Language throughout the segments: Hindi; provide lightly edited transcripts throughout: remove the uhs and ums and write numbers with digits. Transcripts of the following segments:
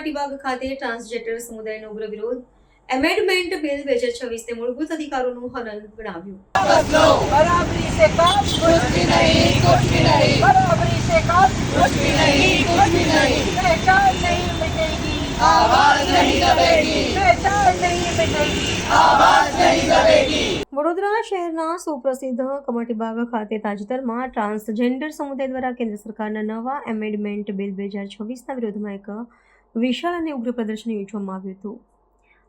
કમાટીબાગ ખાતે ટ્રાન્સજેન્ડર સમુદાયનો ઉગ્ર વિરોધ એમેન્ડમેન્ટ બિલ 2026 ને મૂળભૂત અધિકારોનું હનન ગણાવ્યું। बराबरी से काम कुछ भी नहीं, कुछ भी नहीं। बराबरी से काम कुछ भी नहीं, कुछ भी नहीं। पहचान नहीं मिटेगी, आवाज नहीं दबेगी। पहचान नहीं मिटेगी, आवाज नहीं दबेगी। વડોદરા શહેરના સુપ્રસિદ્ધ કમાટીબાગ ખાતે તાજેતરમાં ટ્રાન્સજેન્ડર સમુદાય દ્વારા કેન્દ્ર સરકારના નવા એમેન્ડમેન્ટ બિલ 2026ના વિરોધમાં એક વિશાળ અને ઉગ્ર પ્રદર્શન યોજવામાં આવ્યું હતું।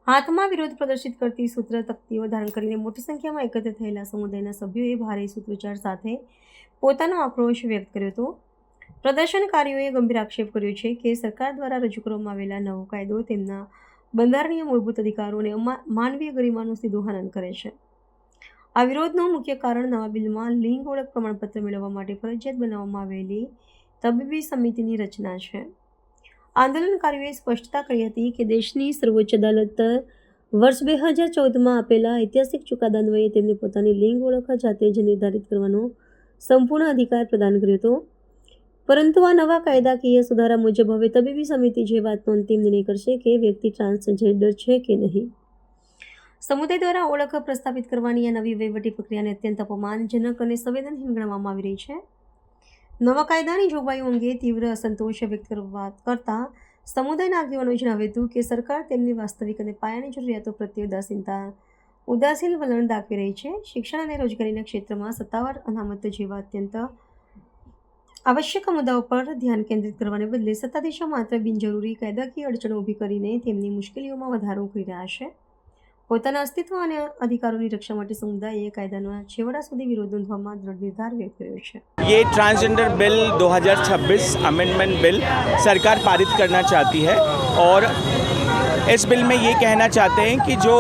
હાથમાં વિરોધ પ્રદર્શિત કરતી સૂત્ર તખ્તીઓ ધારણ કરીને મોટી સંખ્યામાં એકત્ર થયેલા સમુદાયના સભ્યોએ ભારે સૂત્રોચ્ચાર સાથે પોતાનો આક્રોશ વ્યક્ત કર્યો હતો। પ્રદર્શનકારીઓએ ગંભીર આક્ષેપ કર્યો છે કે સરકાર દ્વારા રજૂ કરવામાં આવેલા નવો કાયદો તેમના બંધારણીય મૂળભૂત અધિકારો અને માનવીય ગરિમાનું સીધું હનન કરે છે। આ વિરોધનું મુખ્ય કારણ નવા બિલમાં લિંગ ઓળખ પ્રમાણપત્ર મેળવવા માટે ફરજિયાત બનાવવામાં આવેલી તબીબી સમિતિની રચના છે। આંદોલનકારીઓએ સ્પષ્ટતા કરી હતી કે દેશની સર્વોચ્ચ અદાલત વર્ષ 2014માં આપેલા ઐતિહાસિક ચુકાદા અન્વયે તેમને પોતાની લિંગ ઓળખ જાતે જ નિર્ધારિત કરવાનો સંપૂર્ણ અધિકાર પ્રદાન કર્યો હતો, પરંતુ આ નવા કાયદાકીય સુધારા મુજબ હવે તબીબી સમિતિ જે વાતનો અંતિમ નિર્ણય કરશે કે વ્યક્તિ ટ્રાન્સજેન્ડર છે કે નહીં। સમુદાય દ્વારા ઓળખ પ્રસ્થાપિત કરવાની આ નવી વહીવટી પ્રક્રિયાને અત્યંત અપમાનજનક અને સંવેદનહીન ગણવામાં આવી રહી છે। નવા કાયદાની જોગવાઈઓ અંગે તીવ્ર અસંતોષ વ્યક્ત કરતા સમુદાયના આગેવાનોએ જણાવ્યું હતું કે સરકાર તેમની વાસ્તવિક અને પાયાની જરૂરિયાતો પ્રત્યે ઉદાસીન વલણ દાખવી રહી છે। શિક્ષણ અને રોજગારીના ક્ષેત્રમાં સત્તાવાર અનામત જેવા અત્યંત આવશ્યક મુદ્દાઓ પર ધ્યાન કેન્દ્રિત કરવાને બદલે સત્તાધીશો માત્ર બિનજરૂરી કાયદાકીય અડચણો ઊભી કરીને તેમની મુશ્કેલીઓમાં વધારો કરી રહ્યા છે। પોતાના અસ્તિત્વ અને અધિકારોની રક્ષા માટે સમુદાયે કાયદાના છેવડા સુધી વિરોધ નોંધવામાં દૃઢ નિર્ધાર વ્યક્ત કર્યો છે। ये ट्रांसजेंडर बिल 2026 अमेंडमेंट बिल सरकार पारित करना चाहती है और इस बिल में ये कहना चाहते हैं कि जो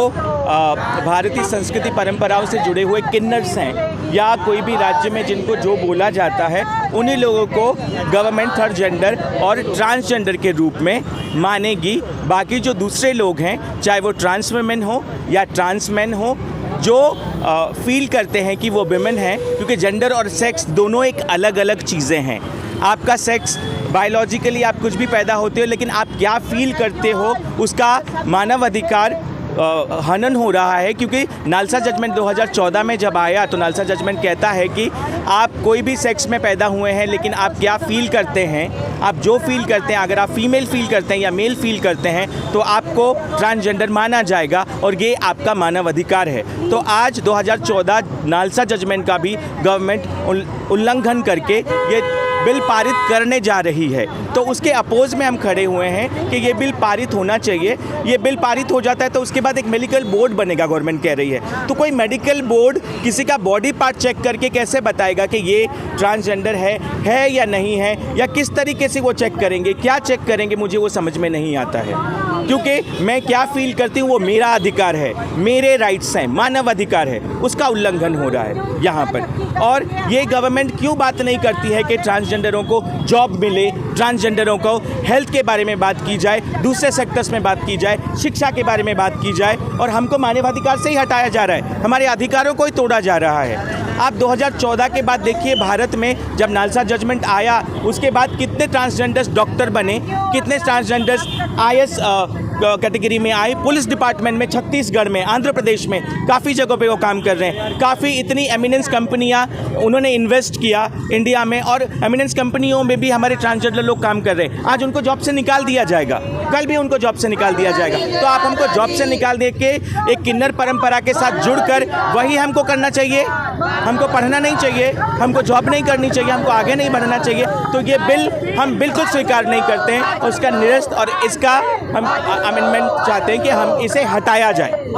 भारतीय संस्कृति परंपराओं से जुड़े हुए किन्नर्स हैं या कोई भी राज्य में जिनको जो बोला जाता है उन्हीं लोगों को गवर्नमेंट थर्ड जेंडर और ट्रांसजेंडर के रूप में मानेगी। बाकी जो दूसरे लोग हैं, चाहे वो ट्रांस वुमेन हो या ट्रांस मैन हो, जो फील करते हैं कि वो विमेन हैं, क्योंकि जेंडर और सेक्स दोनों एक अलग अलग चीज़ें हैं। आपका सेक्स बायोलॉजिकली आप कुछ भी पैदा होते हो, लेकिन आप क्या फील करते हो उसका मानव अधिकार हनन हो रहा है। क्योंकि नालसा जजमेंट 2014 में जब आया तो नालसा जजमेंट कहता है कि आप कोई भी सेक्स में पैदा हुए हैं, लेकिन आप क्या फील करते हैं, आप जो फील करते हैं, अगर आप फीमेल फील करते हैं या मेल फील करते हैं तो आपको ट्रांसजेंडर माना जाएगा और ये आपका मानव अधिकार है। तो आज 2014 नालसा जजमेंट का भी गवर्नमेंट उल्लंघन करके ये बिल पारित करने जा रही है। तो उसके अपोज में हम खड़े हुए हैं कि ये बिल पारित होना चाहिए। ये बिल पारित हो जाता है तो उसके बाद एक मेडिकल बोर्ड बनेगा, गवर्नमेंट कह रही है। तो कोई मेडिकल बोर्ड किसी का बॉडी पार्ट चेक करके कैसे बताएगा कि ये ट्रांसजेंडर है या नहीं है, या किस तरीके से वो चेक करेंगे, क्या चेक करेंगे, मुझे वो समझ में नहीं आता है। क्योंकि मैं क्या फील करती हूँ वो मेरा अधिकार है, मेरे राइट्स हैं, मानव अधिकार है, उसका उल्लंघन हो रहा है यहाँ पर। और ये गवर्नमेंट क्यों बात नहीं करती है कि ट्रांसजेंडरों को जॉब मिले, ट्रांसजेंडरों को हेल्थ के बारे में बात की जाए, दूसरे सेक्टर्स में बात की जाए, शिक्षा के बारे में बात की जाए, और हमको मानवाधिकार से ही हटाया जा रहा है, हमारे अधिकारों को ही तोड़ा जा रहा है। आप 2014 के बाद देखिए भारत में जब नालसा जजमेंट आया उसके बाद कितने ट्रांसजेंडर्स डॉक्टर बने, कितने ट्रांसजेंडर्स IAS कैटेगरी में आए। पुलिस डिपार्टमेंट में छत्तीसगढ़ में, आंध्र प्रदेश में काफ़ी जगहों पे वो काम कर रहे हैं। काफ़ी इतनी एमिनेंस कंपनियां उन्होंने इन्वेस्ट किया इंडिया में, और एमिनेंस कंपनियों में भी हमारे ट्रांसजेंडर लोग काम कर रहे हैं। आज उनको जॉब से निकाल दिया जाएगा, कल भी उनको जॉब से निकाल दिया जाएगा। तो आप हमको जॉब से निकाल दे के एक किन्नर परंपरा के साथ जुड़कर वही हमको करना चाहिए। हमको पढ़ना नहीं चाहिए, हमको जॉब नहीं करनी चाहिए, हमको आगे नहीं बढ़ना चाहिए। तो ये बिल हम बिल्कुल स्वीकार नहीं करते हैं, उसका निरस्त और इसका हम अमेंडमेंट चाहते हैं कि हम इसे हटाया जाए।